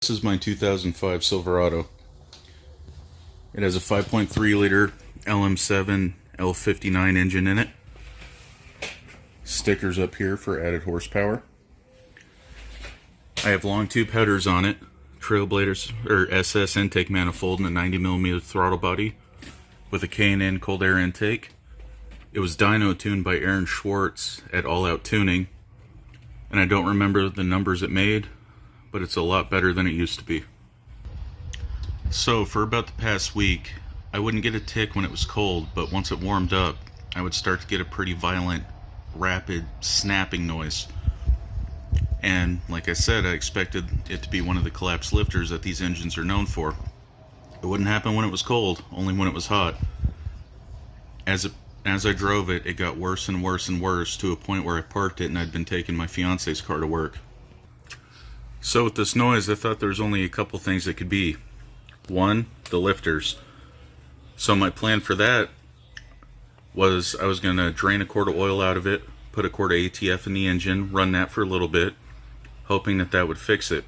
This is my 2005 Silverado. It has a 5.3 liter LM7 L59 engine in it. Stickers up here for added horsepower. I have long tube headers on it, Trailblazers or SS intake manifold, and a 90mm throttle body with a K&N cold air intake. It was dyno tuned by Aaron Schwartz at All Out Tuning, and I don't remember the numbers it made, but it's a lot better than it used to be. So for about the past week, I wouldn't get a tick when it was cold, but once it warmed up, I would start to get a pretty violent, rapid snapping noise. And like I said, I expected it to be one of the collapsed lifters that these engines are known for. It wouldn't happen when it was cold, only when it was hot. As I drove it, it got worse and worse and worse to a point where I parked it and I'd been taking my fiance's car to work. So with this noise, I thought there was only a couple things it could be. One, the lifters. So my plan for that was I was going to drain a quart of oil out of it, put a quart of ATF in the engine, run that for a little bit, hoping that that would fix it.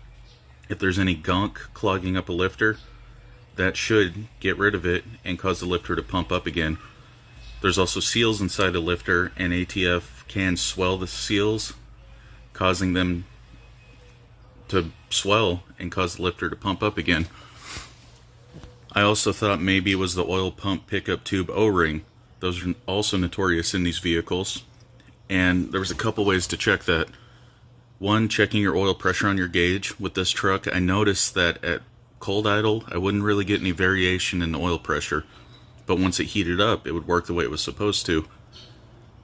If there's any gunk clogging up a lifter, that should get rid of it and cause the lifter to pump up again. There's also seals inside the lifter, and ATF can swell the seals, causing them to swell and cause the lifter to pump up again. I also thought maybe it was the oil pump pickup tube O-ring. Those are also notorious in these vehicles, and there was a couple ways to check that. One, checking your oil pressure on your gauge. With this truck, I noticed that at cold idle, I wouldn't really get any variation in the oil pressure, but once it heated up, it would work the way it was supposed to.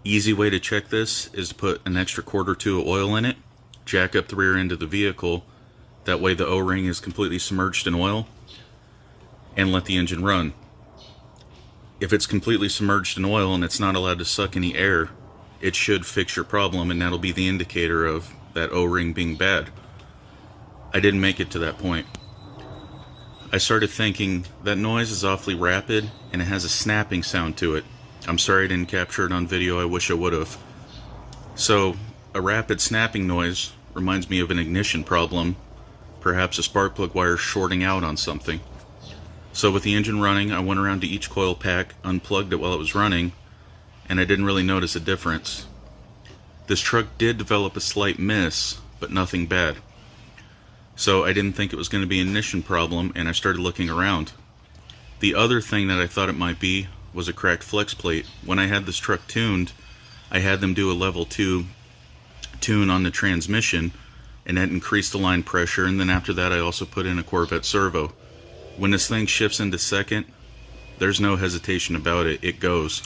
Easy way to check this is to put an extra quart or two of oil in it, jack up the rear end of the vehicle, that way the O-ring is completely submerged in oil, and let the engine run. If it's completely submerged in oil and it's not allowed to suck any air, it should fix your problem, and that'll be the indicator of that O-ring being bad. I didn't make it to that point. I started thinking, that noise is awfully rapid and it has a snapping sound to it. I'm sorry I didn't capture it on video, I wish I would have. So, a rapid snapping noise reminds me of an ignition problem, perhaps a spark plug wire shorting out on something. So with the engine running, I went around to each coil pack, unplugged it while it was running, and I didn't really notice a difference. This truck did develop a slight miss, but nothing bad. So I didn't think it was going to be an ignition problem, and I started looking around. The other thing that I thought it might be was a cracked flex plate. When I had this truck tuned, I had them do a level 2 tune on the transmission, and that increased the line pressure, and then after that I also put in a Corvette servo. When this thing shifts into second, there's no hesitation about it, it goes.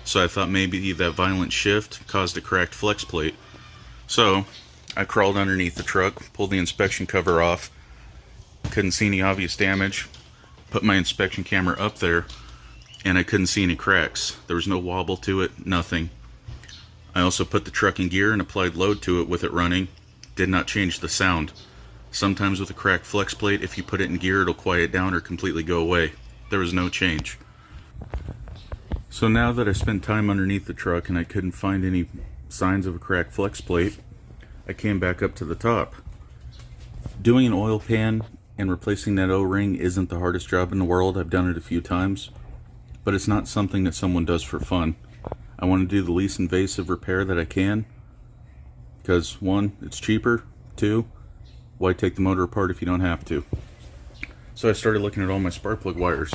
So I thought maybe that violent shift caused a cracked flex plate. So I crawled underneath the truck, pulled the inspection cover off, couldn't see any obvious damage, put my inspection camera up there, and I couldn't see any cracks. There was no wobble to it, nothing. I also put the truck in gear and applied load to it with it running. Did not change the sound. Sometimes with a cracked flex plate, if you put it in gear, it'll quiet down or completely go away. There was no change. So now that I spent time underneath the truck and I couldn't find any signs of a cracked flex plate, I came back up to the top. Doing an oil pan and replacing that O-ring isn't the hardest job in the world. I've done it a few times, but it's not something that someone does for fun. I want to do the least invasive repair that I can, because one, it's cheaper, two, why take the motor apart if you don't have to? So I started looking at all my spark plug wires.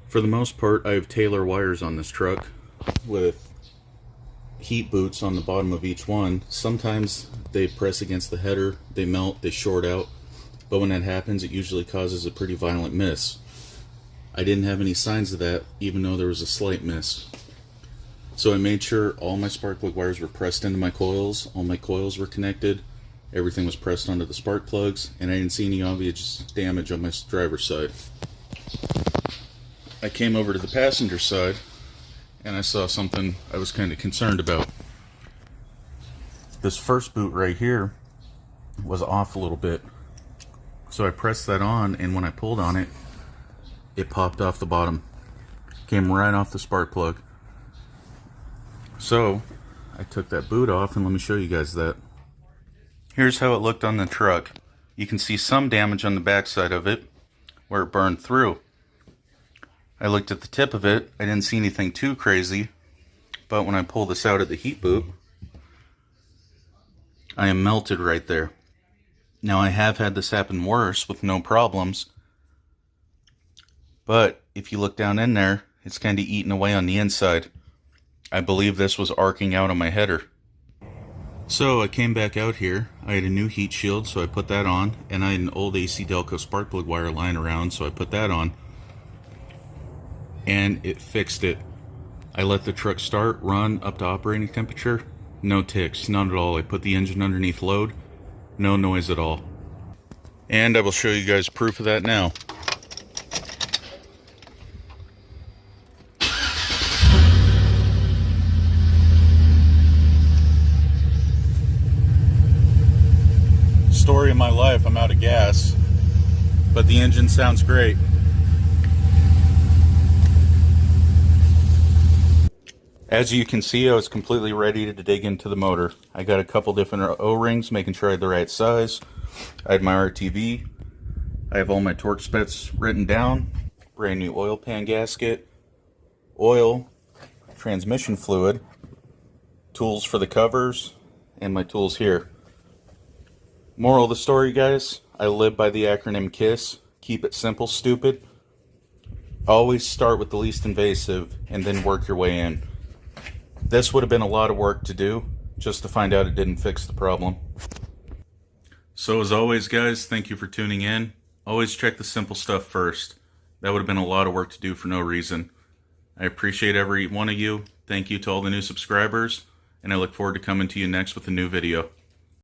For the most part, I have Taylor wires on this truck with heat boots on the bottom of each one. Sometimes they press against the header, they melt, they short out, but when that happens, it usually causes a pretty violent miss. I didn't have any signs of that, even though there was a slight miss. So I made sure all my spark plug wires were pressed into my coils, all my coils were connected, everything was pressed onto the spark plugs, and I didn't see any obvious damage on my driver's side. I came over to the passenger side, and I saw something I was kind of concerned about. This first boot right here was off a little bit. So I pressed that on, and when I pulled on it, it popped off the bottom. Came right off the spark plug. So I took that boot off, and let me show you guys that. Here's how it looked on the truck. you can see some damage on the backside of it where it burned through. I looked at the tip of it. I didn't see anything too crazy, but when I pull this out of the heat boot, I am melted right there. Now, I have had this happen worse with no problems, but if you look down in there, it's kind of eating away on the inside. I believe this was arcing out on my header. So I came back out here. I had a new heat shield, so I put that on, and I had an old AC Delco spark plug wire lying around, so I put that on, and it fixed it. I let the truck start, run up to operating temperature, no ticks, none at all. I put the engine underneath load, no noise at all. And I will show you guys proof of that now. Story of my life, I'm out of gas, but the engine sounds great. As you can see, I was completely ready to dig into the motor. I got a couple different O-rings, making sure I had the right size. I had my RTV. I have all my torque specs written down. Brand new oil pan gasket, oil, transmission fluid, tools for the covers, and my tools here. Moral of the story, guys, I live by the acronym KISS. Keep it simple, stupid. Always start with the least invasive and then work your way in. This would have been a lot of work to do just to find out it didn't fix the problem. So as always, guys, thank you for tuning in. Always check the simple stuff first. That would have been a lot of work to do for no reason. I appreciate every one of you. Thank you to all the new subscribers, and I look forward to coming to you next with a new video.